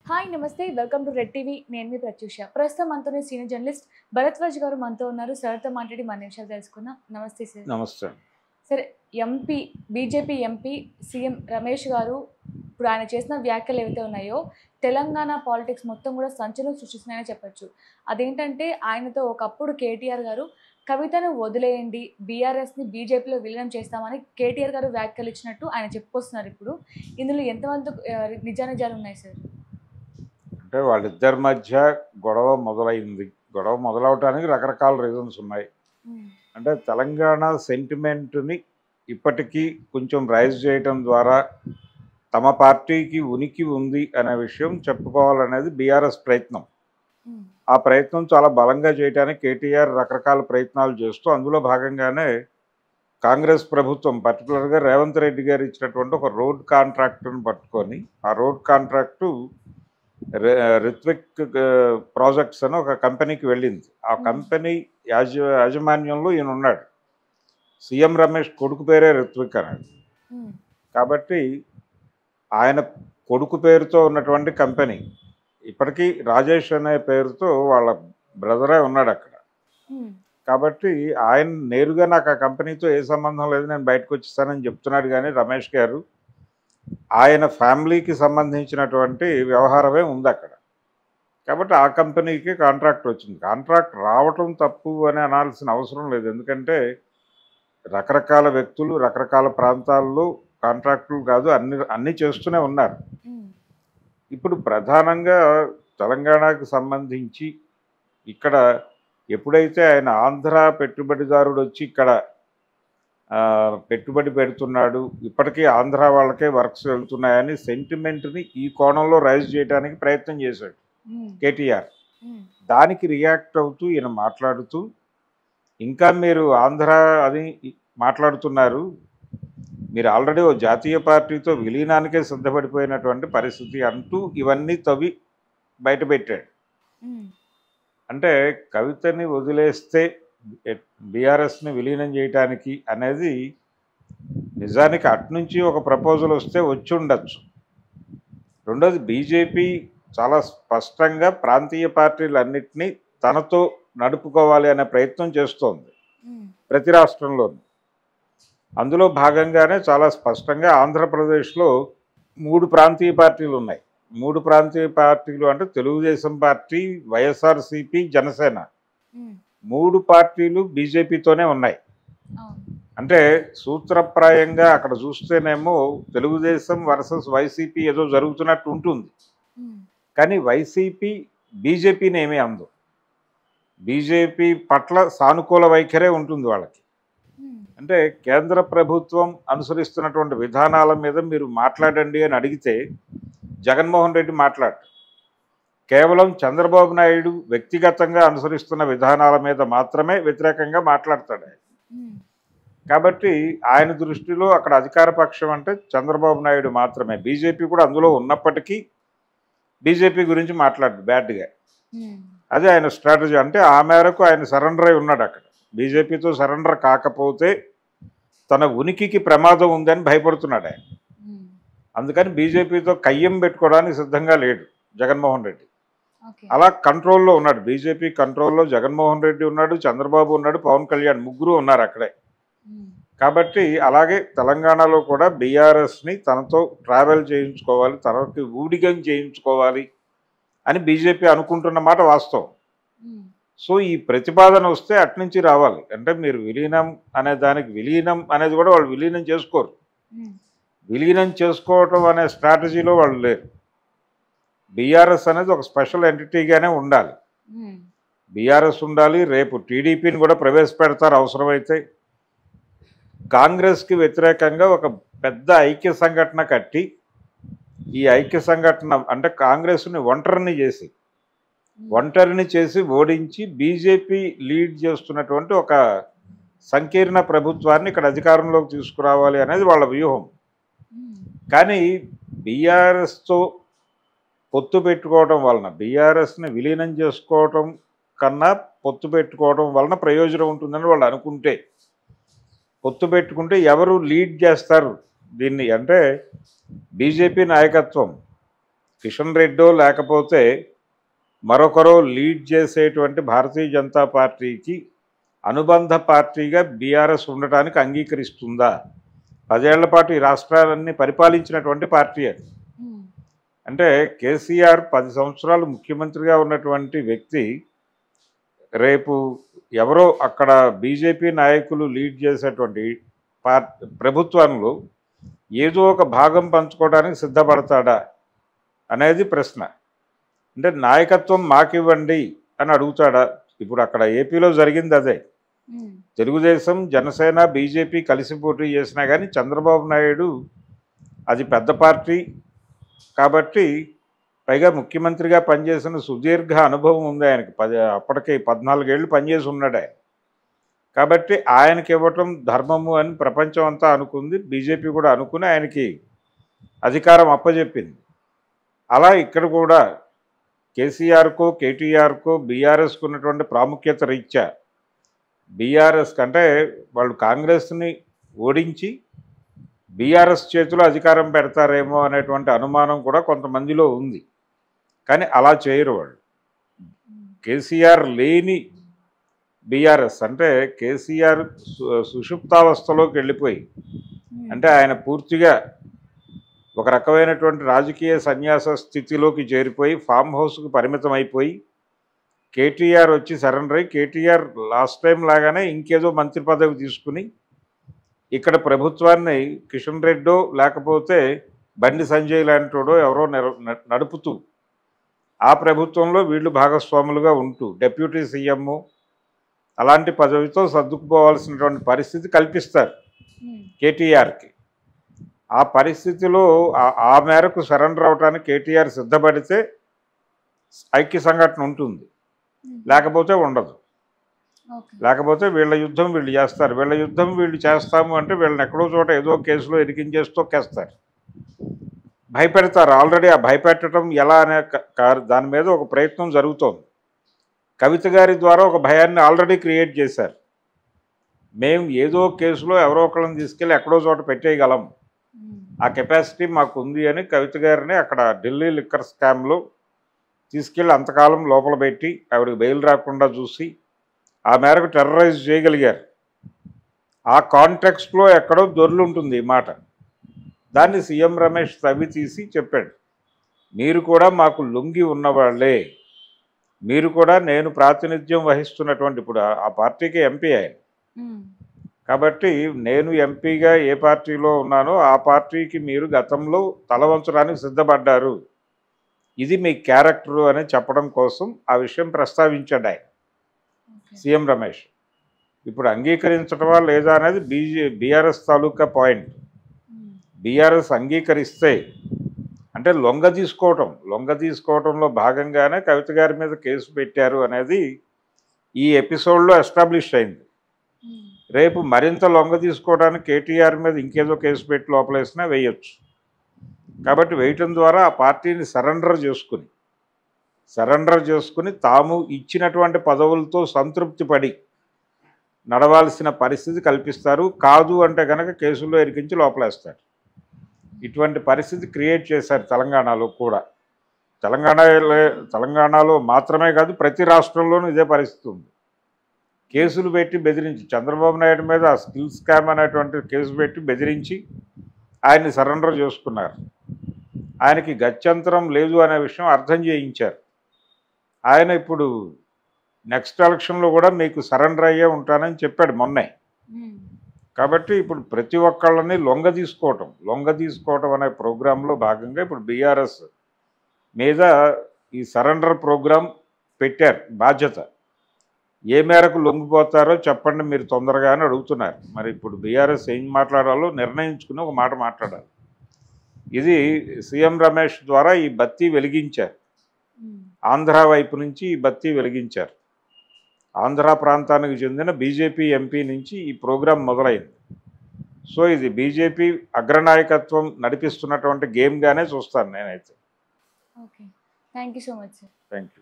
Hi నమస్తే welcome to red TV నేను మీ ప్రత్యూష ప్రస్తుతం మనతోనే సీనియర్ జర్నలిస్ట్ భరద్వాజ్ గారు మనతో ఉన్నారు సార్తో మాట్లాడి మన నిమిషాలు తెలుసుకుందాం నమస్తే సార్ నమస్తే. సరే MP BJP MP CM Ramesh గారు ఇప్పుడు ఆయన చేసిన వ్యాఖ్యలు ఏవైతే ఉన్నాయో తెలంగాణ పాలిటిక్స్ మొత్తం కూడా సంచలనం సృష్టిస్తున్నాయని చెప్పొచ్చు. అదేంటంటే ఆయనతో ఒకప్పుడు కేటీఆర్ గారు కవితను వదిలేయండి బీఆర్ఎస్ని బీజేపీలో విలీనం చేస్తామని కేటీఆర్ గారు వ్యాఖ్యలు ఇచ్చినట్టు ఆయన చెప్పుకొస్తున్నారు. ఇప్పుడు ఇందులో ఎంతమంది నిజానిజాలు ఉన్నాయి సార్? అంటే వాళ్ళిద్దరి మధ్య గొడవ మొదలైంది. గొడవ మొదలవటానికి రకరకాల రీజన్స్ ఉన్నాయి. అంటే తెలంగాణ సెంటిమెంట్ని ఇప్పటికీ కొంచెం రైజ్ చేయటం ద్వారా తమ పార్టీకి ఉనికి ఉంది అనే విషయం చెప్పుకోవాలనేది బీఆర్ఎస్ ప్రయత్నం. ఆ ప్రయత్నం చాలా బలంగా చేయడానికి కేటీఆర్ రకరకాల ప్రయత్నాలు చేస్తూ అందులో భాగంగానే కాంగ్రెస్ ప్రభుత్వం పర్టికులర్గా రేవంత్ రెడ్డి గారు ఇచ్చినటువంటి ఒక రోడ్ కాంట్రాక్టును పట్టుకొని ఆ రోడ్ కాంట్రాక్టు రిత్విక్ ప్రాజెక్ట్స్ అని ఒక కంపెనీకి వెళ్ళింది. ఆ కంపెనీ యాజమాన్యంలో ఈయన ఉన్నాడు. సీఎం రమేష్ కొడుకు పేరే రిత్విక్ అనేది. కాబట్టి ఆయన కొడుకు పేరుతో ఉన్నటువంటి కంపెనీ ఇప్పటికీ రాజేష్ అనే పేరుతో వాళ్ళ బ్రదరే ఉన్నాడు అక్కడ. కాబట్టి ఆయన నేరుగా నాకు ఆ కంపెనీతో ఏ సంబంధం లేదు, నేను బయటకు వచ్చేస్తానని చెప్తున్నాడు. కానీ రమేష్ గారు ఆయన ఫ్యామిలీకి సంబంధించినటువంటి వ్యవహారమే ఉంది అక్కడ. కాబట్టి ఆ కంపెనీకి కాంట్రాక్ట్ వచ్చింది. కాంట్రాక్ట్ రావటం తప్పు అని అనాల్సిన అవసరం లేదు. ఎందుకంటే రకరకాల వ్యక్తులు రకరకాల ప్రాంతాల్లో కాంట్రాక్టులు కాదు అన్నీ చేస్తూనే ఉన్నారు. ఇప్పుడు ప్రధానంగా తెలంగాణకు సంబంధించి ఇక్కడ ఎప్పుడైతే ఆయన ఆంధ్ర పెట్టుబడిదారుడు వచ్చి ఇక్కడ పెట్టుబడి పెడుతున్నాడు, ఇప్పటికీ ఆంధ్ర వాళ్ళకే వర్క్స్ వెళ్తున్నాయని సెంటిమెంట్ని ఈ కోణంలో రైజ్ చేయడానికి ప్రయత్నం చేశాడు కేటీఆర్. దానికి రియాక్ట్ అవుతూ ఈయన మాట్లాడుతూ ఇంకా మీరు ఆంధ్ర అని మాట్లాడుతున్నారు, మీరు ఆల్రెడీ ఓ జాతీయ పార్టీతో విలీనానికే సిద్ధపడిపోయినటువంటి పరిస్థితి అంటూ ఇవన్నీ తవ్వి బయటపెట్టాడు. అంటే కవితని వదిలేస్తే బీఆర్ఎస్ని విలీనం చేయటానికి అనేది నిజానికి అట్నుంచి ఒక ప్రపోజల్ వస్తే వచ్చి ఉండొచ్చు. రెండోది బీజేపీ చాలా స్పష్టంగా ప్రాంతీయ పార్టీలన్నింటినీ తనతో నడుపుకోవాలి అనే ప్రయత్నం చేస్తోంది ప్రతి రాష్ట్రంలోనూ. అందులో భాగంగానే చాలా స్పష్టంగా ఆంధ్రప్రదేశ్లో 3 ప్రాంతీయ పార్టీలు ఉన్నాయి. 3 ప్రాంతీయ పార్టీలు అంటే తెలుగుదేశం పార్టీ, వైఎస్ఆర్సీపీ, జనసేన. 3 పార్టీలు బీజేపీతోనే ఉన్నాయి. అంటే సూత్రప్రాయంగా అక్కడ చూస్తేనేమో తెలుగుదేశం వర్సెస్ వైసీపీ ఏదో జరుగుతున్నట్టు ఉంటుంది. కానీ వైసీపీ బీజేపీని ఏమీ అందు. బీజేపీ పట్ల సానుకూల వైఖరే ఉంటుంది వాళ్ళకి. అంటే కేంద్ర ప్రభుత్వం అనుసరిస్తున్నటువంటి విధానాల మీద మీరు మాట్లాడండి అని అడిగితే జగన్మోహన్ రెడ్డి మాట్లాడు. కేవలం చంద్రబాబు నాయుడు వ్యక్తిగతంగా అనుసరిస్తున్న విధానాల మీద మాత్రమే వ్యతిరేకంగా మాట్లాడతాడు ఆయన. కాబట్టి ఆయన దృష్టిలో అక్కడ అధికార పక్షం అంటే చంద్రబాబు నాయుడు మాత్రమే. బీజేపీ కూడా అందులో ఉన్నప్పటికీ బీజేపీ గురించి మాట్లాడు బ్యాడ్గా. అదే ఆయన స్ట్రాటజీ. అంటే ఆ మేరకు ఆయన సరెండర్ అయి ఉన్నాడు అక్కడ. బీజేపీతో సరెండర్ కాకపోతే తన ఉనికికి ప్రమాదం ఉందని భయపడుతున్నాడు ఆయన. అందుకని బీజేపీతో కయ్యం పెట్టుకోవడానికి సిద్ధంగా లేడు జగన్మోహన్ రెడ్డి. అలా కంట్రోల్లో ఉన్నాడు. బీజేపీ కంట్రోల్లో జగన్మోహన్ రెడ్డి ఉన్నాడు, చంద్రబాబు ఉన్నాడు, పవన్ కళ్యాణ్, ముగ్గురు ఉన్నారు అక్కడే. కాబట్టి అలాగే తెలంగాణలో కూడా బీఆర్ఎస్ని తనతో ట్రావెల్ చేయించుకోవాలి, తనకి ఊడిగం చేయించుకోవాలి అని బీజేపీ అనుకుంటున్న మాట వాస్తవం. సో ఈ ప్రతిపాదన వస్తే అట్నుంచి రావాలి. అంటే మీరు విలీనం అనే దానికి విలీనం అనేది కూడా వాళ్ళు విలీనం చేసుకోరు. విలీనం చేసుకోవటం అనే స్ట్రాటజీలో వాళ్ళు లేరు. బీఆర్ఎస్ అనేది ఒక స్పెషల్ ఎంటిటీగానే ఉండాలి. బీఆర్ఎస్ ఉండాలి. రేపు టీడీపీని కూడా ప్రవేశపెడతారు అవసరమైతే. కాంగ్రెస్కి వ్యతిరేకంగా ఒక పెద్ద ఐక్య సంఘటన కట్టి ఈ ఐక్య సంఘటన అంటే కాంగ్రెస్ని ఒంటరిని చేసి ఓడించి బీజేపీ లీడ్ చేస్తున్నటువంటి ఒక సంకీర్ణ ప్రభుత్వాన్ని ఇక్కడ అధికారంలోకి తీసుకురావాలి అనేది వాళ్ళ వ్యూహం. కానీ బీఆర్ఎస్తో పొత్తు పెట్టుకోవడం వలన, బీఆర్ఎస్ని విలీనం చేసుకోవటం కన్నా పొత్తు పెట్టుకోవడం వలన ప్రయోజనం ఉంటుందని వాళ్ళు అనుకుంటే, పొత్తు పెట్టుకుంటే ఎవరు లీడ్ చేస్తారు దీన్ని అంటే బీజేపీ నాయకత్వం కిషన్ రెడ్డో లేకపోతే మరొకరో లీడ్ చేసేటువంటి భారతీయ జనతా పార్టీకి అనుబంధ పార్టీగా బీఆర్ఎస్ ఉండటానికి అంగీకరిస్తుందా? 10 ఏళ్ల పాటు ఈ రాష్ట్రాలన్నీ పరిపాలించినటువంటి పార్టీ అది. అంటే కేసీఆర్ 10 సంవత్సరాలు ముఖ్యమంత్రిగా ఉన్నటువంటి వ్యక్తి రేపు ఎవరో అక్కడ బీజేపీ నాయకులు లీడ్ చేసేటువంటి ప్రభుత్వంలో ఏదో ఒక భాగం పంచుకోవడానికి సిద్ధపడతాడా అనేది ప్రశ్న. అంటే నాయకత్వం మాకివ్వండి అని అడుగుతాడా? ఇప్పుడు అక్కడ ఏపీలో జరిగింది అదే. తెలుగుదేశం, జనసేన, బీజేపీ కలిసి పోటీ చేసినా కానీ చంద్రబాబు నాయుడు అది పెద్ద పార్టీ కాబట్టి, పైగా ముఖ్యమంత్రిగా పనిచేసిన సుదీర్ఘ అనుభవం ఉంది ఆయనకి. అప్పటికి 14 ఏళ్ళు పనిచేసి ఉన్నాడు ఆయన. కాబట్టి ఆయనకి ఇవ్వటం ధర్మము అని ప్రపంచం అంతా అనుకుంది, బీజేపీ కూడా అనుకుని ఆయనకి అధికారం అప్పజెప్పింది. అలా ఇక్కడ కూడా కేసీఆర్కో కేటీఆర్కో బీఆర్ఎస్కు ఉన్నటువంటి ప్రాముఖ్యత రీత్యా బీఆర్ఎస్ కంటే వాళ్ళు కాంగ్రెస్ని ఓడించి బీఆర్ఎస్ చేతిలో అధికారం పెడతారేమో అనేటువంటి అనుమానం కూడా కొంతమందిలో ఉంది. కానీ అలా చేయరు వాళ్ళు. కేసీఆర్ లేని బీఆర్ఎస్ అంటే కేసీఆర్ సుషుప్తావస్థలోకి వెళ్ళిపోయి, అంటే ఆయన పూర్తిగా ఒక రకమైనటువంటి రాజకీయ సన్యాస స్థితిలోకి చేరిపోయి ఫామ్ హౌస్కు పరిమితం అయిపోయి కేటీఆర్ వచ్చి సరెండర్ అయ్యి కేటీఆర్ లాస్ట్ టైం లాగానే ఇంకేదో మంత్రి పదవి తీసుకుని ఇక్కడ ప్రభుత్వాన్ని కిషన్ రెడ్డో లేకపోతే బండి సంజయ్ లాంటివాడో ఎవరో నడుపుతూ ఆ ప్రభుత్వంలో వీళ్ళు భాగస్వాములుగా ఉంటూ డిప్యూటీ సీఎం అలాంటి పదవితో సర్దుకుపోవాల్సినటువంటి పరిస్థితి కల్పిస్తారు కేటీఆర్కి. ఆ పరిస్థితిలో ఆ మేరకు సరెండర్ అవడానికి కేటీఆర్ సిద్ధపడితే ఐక్య సంఘటన ఉంటుంది, లేకపోతే ఉండదు. లేకపోతే వీళ్ళ యుద్ధం వీళ్ళు చేస్తారు. వీళ్ళ యుద్ధం వీళ్ళు చేస్తాము అంటే వీళ్ళని ఎక్కడో చోట ఏదో కేసులో ఇరికించేసి తొక్కేస్తారు, భయపెడతారు. ఆల్రెడీ ఆ భయపెట్టడం ఎలా అనే దాని మీద ఒక ప్రయత్నం జరుగుతోంది. కవిత గారి ద్వారా ఒక భయాన్ని ఆల్రెడీ క్రియేట్ చేశారు. మేము ఏదో కేసులో ఎవరో ఒకళ్ళని తీసుకెళ్ళి ఎక్కడో చోట పెట్టేయగలం, ఆ కెపాసిటీ మాకు ఉంది అని కవిత గారిని అక్కడ ఢిల్లీ లిక్కర్ స్కామ్లో తీసుకెళ్ళి అంతకాలం లోపల పెట్టి ఆవిడకి బెయిల్ రాకుండా చూసి ఆ మేరకు టెర్రరైజ్ చేయగలిగారు. ఆ కాంటెక్స్ట్లో ఎక్కడో దొర్లుంటుంది ఈ మాట. దాన్ని సీఎం రమేష్ తవ్వి తీసి చెప్పాడు, మీరు కూడా మాకు లొంగి ఉన్నవాళ్లే, మీరు కూడా నేను ప్రాతినిధ్యం వహిస్తున్నటువంటి, ఇప్పుడు ఆ పార్టీకి ఎంపీ ఆయన కాబట్టి నేను ఎంపీగా ఏ పార్టీలో ఉన్నానో ఆ పార్టీకి మీరు గతంలో తలవంచడానికి సిద్ధపడ్డారు, ఇది మీ క్యారెక్టరు అని చెప్పడం కోసం ఆ విషయం ప్రస్తావించాడు ఆయన సీఎం రమేష్. ఇప్పుడు అంగీకరించడమా లేదా అనేది బీఆర్ఎస్ తాలూకా పాయింట్. బీఆర్ఎస్ అంగీకరిస్తే అంటే లొంగ తీసుకోవటంలో భాగంగానే కవిత గారి మీద కేసు పెట్టారు అనేది ఈ ఎపిసోడ్లో ఎస్టాబ్లిష్ అయింది. రేపు మరింత లొంగ తీసుకోవడానికి కేటీఆర్ మీద ఇంకేదో కేసు పెట్టి లోపలేసినా వేయచ్చు. కాబట్టి వేయటం ద్వారా ఆ పార్టీని సరెండర్ చేసుకుని తాము ఇచ్చినటువంటి పదవులతో సంతృప్తి పడి నడవాల్సిన పరిస్థితి కల్పిస్తారు. కాదు అంటే కనుక కేసుల్లో ఇరికించి లోపలేస్తారు. ఇటువంటి పరిస్థితి క్రియేట్ చేశారు తెలంగాణలో కూడా. తెలంగాణలో మాత్రమే కాదు, ప్రతి రాష్ట్రంలోనూ ఇదే పరిస్థితి ఉంది. కేసులు పెట్టి బెదిరించి, చంద్రబాబు నాయుడు మీద ఆ స్కిల్ స్కామ్ అనేటువంటి కేసు పెట్టి బెదిరించి ఆయన్ని సరెండర్ చేసుకున్నారు. ఆయనకి గత్యంతరం లేదు అనే విషయం అర్థం చేయించారు. ఆయన ఇప్పుడు నెక్స్ట్ ఎలక్షన్లో కూడా మీకు సరెండర్ అయ్యే ఉంటానని చెప్పాడు మొన్నే. కాబట్టి ఇప్పుడు ప్రతి ఒక్కళ్ళని లొంగ తీసుకోవటం అనే ప్రోగ్రాంలో భాగంగా ఇప్పుడు బీఆర్ఎస్ మీద ఈ సరెండర్ ప్రోగ్రాం పెట్టారు బాధ్యత. ఏ మేరకు లొంగిపోతారో చెప్పండి మీరు తొందరగా అని అడుగుతున్నారు. మరి ఇప్పుడు బీఆర్ఎస్ ఏం మాట్లాడాలో నిర్ణయించుకుని ఒక మాట మాట్లాడాలి. ఇది సీఎం రమేష్ ద్వారా ఈ బత్తీ వెలిగించారు. ఆంధ్ర వైపు నుంచి ఈ బత్తీ వెలిగించారు. ఆంధ్ర ప్రాంతానికి చెందిన బీజేపీ ఎంపీ నుంచి ఈ ప్రోగ్రాం మొదలైంది. సో ఇది బీజేపీ అగ్రనాయకత్వం నడిపిస్తున్నటువంటి గేమ్గానే చూస్తాను నేనైతే. Okay, thank you so much sir. Thank you.